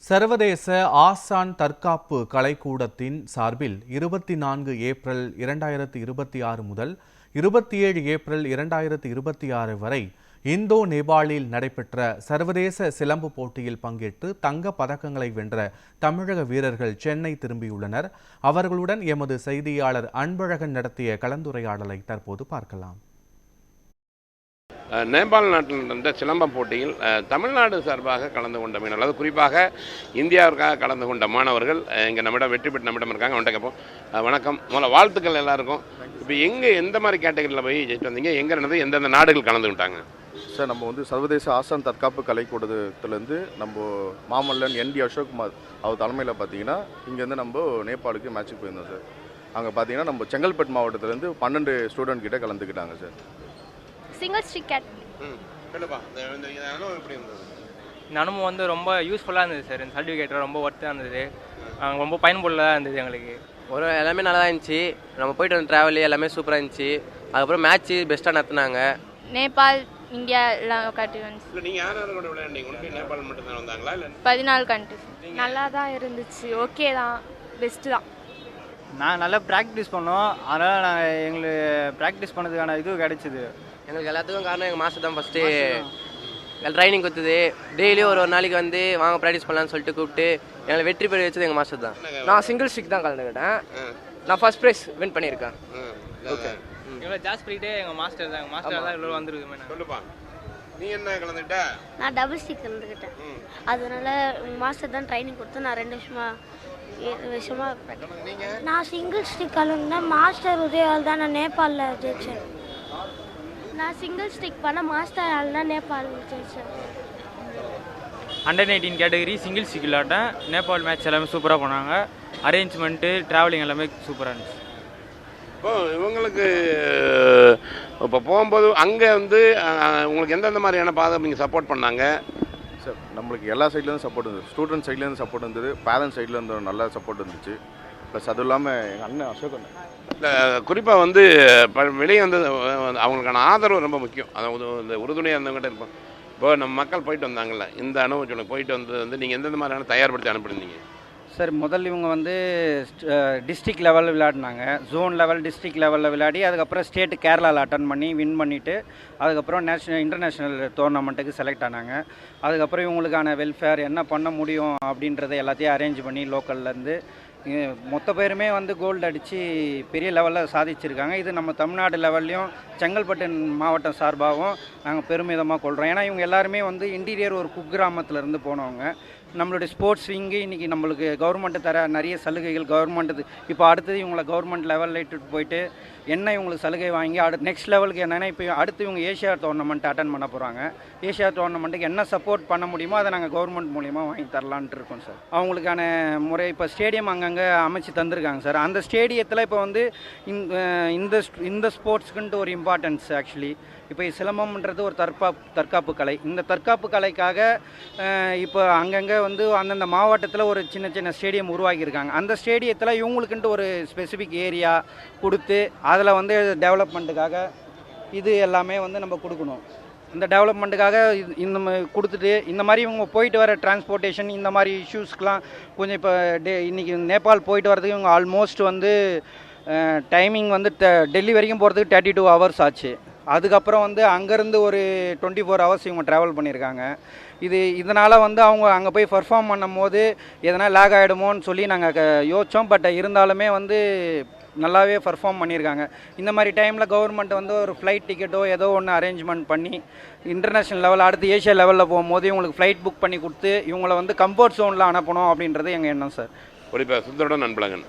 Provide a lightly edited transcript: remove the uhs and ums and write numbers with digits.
சர்வதேச ஆசான் தற்காப்பு கலைக்கூடத்தின் சார்பில் 24 ஏப்ரல் 2026 முதல் 27 ஏப்ரல் 2026 வரை இந்தோ நேபாளில் நடைபெற்ற சர்வதேச சிலம்பு போட்டியில் பங்கேற்று தங்க பதக்கங்களை வென்ற தமிழக வீரர்கள் சென்னை திரும்பியுள்ளனர். அவர்களுடன் எமது செய்தியாளர் அன்பழகன் நடத்திய கலந்துரையாடலை தற்போது பார்க்கலாம். நேபாள் நாட்டில் நடந்த சிலம்பம் போட்டியில் தமிழ்நாடு சார்பாக கலந்து கொண்ட மீனவர்கள், அதாவது குறிப்பாக இந்தியாவிற்காக கலந்து கொண்ட மாணவர்கள் இங்கே நம்மிடம் வெற்றி பெற்று நம்மிடம் இருக்காங்க. அவன்கிட்ட கேட்போம். வணக்கம், முதல்ல வாழ்த்துக்கள் எல்லாருக்கும். இப்போ எந்த மாதிரி கேட்டகரியில் போய் ஜெயிச்சு வந்தீங்க, எங்கே நடந்தது, எந்தெந்த நாடுகள் கலந்துக்கிட்டாங்க? சார், நம்ம சர்வதேச ஆசான் தற்காப்பு கலைக்கூடத்துலேருந்து நம்ம மாமல்லன் ND அசோக்குமார் அவர் தலைமையில் பார்த்தீங்கன்னா இங்கேருந்து நம்ம நேபாளுக்கு மேட்சுக்கு போயிருந்தோம் சார். அங்கே பார்த்தீங்கன்னா நம்ம செங்கல்பட்டு மாவட்டத்திலேருந்து 12 ஸ்டூடெண்ட் கிட்ட கலந்துக்கிட்டாங்க சார். Single stick gate. இந்த அனுபவம் ரொம்ப யூஸ்ஃபுல்லாக இருந்தது சார். இந்த சர்டிஃபிகேட் ரொம்ப ஒர்த்தாக இருந்தது, ரொம்ப பயனுள்ளதாக இருந்தது எங்களுக்கு. எல்லாமே நல்லா தான் இருந்துச்சு. நம்ம போயிட்டு வந்த ட்ராவல் எல்லாமே சூப்பராக இருந்துச்சு. அதுக்கப்புறம் மேட்ச்சு பெஸ்ட்டாக நடத்துனாங்க. நேபாள், இந்தியா எல்லாம் கண்ட்ரி வந்துச்சு. இல்லை, நீங்கள் யார் கூட விளையாண்டீங்க? உனக்கு நேபாள் மட்டும் தான் வந்தாங்களா இல்லை 14 கண்ட்ரிஸ்? நல்லா தான் இருந்துச்சு, ஓகே தான், பெஸ்ட்டு தான். நான் நல்லா ப்ராக்டிஸ் பண்ணோம், அதனால் நான் எங்களுக்கு ப்ராக்டிஸ் பண்ணதுக்கான இது கிடைச்சிது. எங்களுக்கு எல்லாத்துக்கும் காரணம் எங்கள் மாஸ்டர் தான். ஃபஸ்ட்டு ட்ரைனிங் கொடுத்தது. டெய்லியும் ஒரு நாளைக்கு வந்து வாங்க ப்ராக்டிஸ் பண்ணலான்னு சொல்லிட்டு கூப்பிட்டு எங்களை வெற்றி பெற வச்சது எங்கள் மாஸ்டர் தான். நான் சிங்கிள் ஸ்டிக் தான் கலந்துக்கிட்டேன். நான் ஃபர்ஸ்ட் ப்ரைஸ் வின் பண்ணியிருக்கேன். ஓகே, இவ்வளோ ஜாஸ்ட் பண்ணிட்டே எங்கள் மாஸ்டர் தான். எங்கள் மாஸ்டர் தான் இவ்வளோ வந்துருக்கு. சொல்லுப்பா, நீ என்ன கலந்துக்கிட்ட? நான் டபுள் ஸ்டிக் கலந்துக்கிட்டேன். அதனால மாஸ்டர் தான் ட்ரைனிங் கொடுத்து நான் 2 வருஷமா நான் சிங்கிள் ஸ்டிக் கலந்துனேன். மாஸ்டர் உதவியால் தான் நான் நேபாளில் ஜெயிச்சேன். நான் சிங்கிள் ஸ்டிக் பண்ண மாஸ்டர் ஆள்னா நேபாள் ஜெயிச்சேன். அண்டர் 19 கேட்டகரி சிங்கிள் ஸ்டிக் விளாட்டேன். நேபாள் மேட்ச் எல்லாமே சூப்பராக பண்ணாங்க. அரேஞ்ச்மெண்ட்டு, ட்ராவலிங் எல்லாமே சூப்பராக இருந்துச்சு. இப்போ இவங்களுக்கு இப்போ போகும்போது அங்கே உங்களுக்கு எந்தெந்த மாதிரியான பாதை நீங்கள் சப்போர்ட் பண்ணாங்க? சார், நம்மளுக்கு எல்லா சைட்லேருந்து சப்போர்ட் இருந்தது. ஸ்டூடெண்ட் சைட்லேருந்து சப்போர்ட் இருந்தது, பேரண்ட்ஸ் சைட்லேருந்து நல்ல சப்போர்ட் இருந்துச்சு. ப்ளஸ் அதுவும் இல்லாமல் எங்கள் அண்ணன் அசோக் அண்ணன் இல்லை, குறிப்பாக வெளியே அவங்களுக்கான ஆதரவு ரொம்ப முக்கியம். அதாவது இந்த உறுதுணையாக இருந்தவங்ககிட்ட இருப்போம். இப்போ நம்ம மக்கள் போயிட்டு வந்தாங்கல்ல, இந்த அனுபவம் போயிட்டு வந்தது நீங்கள் எந்தெந்த மாதிரியான தயார்படுத்தி அனுப்பியிருந்தீங்க? சார், முதல்ல இவங்க டிஸ்ட்ரிக்ட் லெவலில் விளையாடினாங்க. ஜோன் லெவல், டிஸ்ட்ரிக்ட் லெவலில் விளையாடி அதுக்கப்புறம் ஸ்டேட்டு கேரளாவில் அட்டன் பண்ணி வின் பண்ணிவிட்டு அதுக்கப்புறம் இன்டர்நேஷ்னல் டோர்னமெண்ட்டுக்கு செலக்ட் ஆனாங்க. அதுக்கப்புறம் இவங்களுக்கான வெல்ஃபேர் என்ன பண்ண முடியும் அப்படின்றத எல்லாத்தையும் அரேஞ்ச் பண்ணி லோக்கல்லேருந்து மொத்த பேருமே கோல்டு அடித்து பெரிய லெவலில் சாதிச்சிருக்காங்க. இது நம்ம தமிழ்நாடு லெவல்லையும் செங்கல்பட்டு மாவட்டம் சார்பாகவும் நாங்கள் பெருமிதமாக கொள்கிறோம். ஏன்னா இவங்க எல்லாருமே இன்டீரியர் ஒரு குக்கிராமத்துலேருந்து போனவங்க. நம்மளுடைய ஸ்போர்ட்ஸ் விங்கு இன்றைக்கி நம்மளுக்கு கவர்மெண்ட்டு தர நிறைய சலுகைகள் கவர்மெண்ட்டு இப்போ அடுத்தது இவங்களை கவர்மெண்ட் லெவலில் இட்டுட்டு போயிட்டு என்ன இவங்களுக்கு சலுகை வாங்கி நெக்ஸ்ட் லெவலுக்கு என்னென்னா இப்போ அடுத்து இவங்க ஏஷியா டோர்னமெண்ட் அட்டன் பண்ண போகிறாங்க. ஏஷியா டோர்னமெண்ட்டுக்கு என்ன சப்போர்ட் பண்ண முடியுமோ அதை நாங்கள் கவர்மெண்ட் மூலிமா வாங்கி தரலான்ட்டு இருக்கோம் சார். அவங்களுக்கான முறை இப்போ ஸ்டேடியம் அங்கங்கே அமைச்சு தந்திருக்காங்க சார். அந்த ஸ்டேடியத்தில் இப்போ இந்த ஸ்போர்ட்ஸுக்குன்ட்டு ஒரு இம்பார்ட்டன்ஸ். ஆக்சுவலி இப்போ சிலம்பம்ன்றது ஒரு தற்காப்பு கலை. இந்த தற்காப்பு கலைக்காக இப்போ அங்கங்கே அந்தந்த மாவட்டத்தில் ஒரு சின்ன சின்ன ஸ்டேடியம் உருவாக்கியிருக்காங்க. அந்த ஸ்டேடியத்தில் இவங்களுக்குன்ட்டு ஒரு ஸ்பெசிஃபிக் ஏரியா கொடுத்து அதில் டெவலப்மெண்ட்டுக்காக இது எல்லாமே நம்ம கொடுக்கணும். இந்த டெவலப்மெண்ட்டுக்காக இந்த கொடுத்துட்டு இந்த மாதிரி இவங்க போயிட்டு வர டிரான்ஸ்போர்ட்டேஷன் இந்த மாதிரி இஷ்யூஸ்க்கெலாம் கொஞ்சம் இப்போ இன்றைக்கி நேபாள் போயிட்டு வரதுக்கு இவங்க ஆல்மோஸ்ட் டைமிங் டெல்லி வரைக்கும் போகிறதுக்கு 32 ஹவர்ஸ் ஆச்சு. அதுக்கப்புறம் அங்கேருந்து ஒரு 24 ஹவர்ஸ் இவங்க ட்ராவல் பண்ணியிருக்காங்க. இதனால் அவங்க அங்கே போய் பர்ஃபார்ம் பண்ணும் போது எதனா லேக் ஆகிடுமோன்னு சொல்லி நாங்கள் யோசித்தோம். பட் இருந்தாலுமே நல்லாவே பர்ஃபார்ம் பண்ணியிருக்காங்க. இந்த மாதிரி டைமில் கவர்மெண்ட் ஒரு ஃப்ளைட் டிக்கெட்டோ ஏதோ ஒன்று அரேஞ்ச்மெண்ட் பண்ணி இன்டர்நேஷ்னல் லெவல் அடுத்து ஏஷியா லெவலில் போகும்போது இவங்களுக்கு ஃப்ளைட் புக் பண்ணி கொடுத்து இவங்களை கம்ஃபர்ட் ஜோனில் அனுப்பணும் அப்படின்றது எங்கள் எண்ணம் சார். குறிப்பாக சுந்தருடன் அன்பழகன்.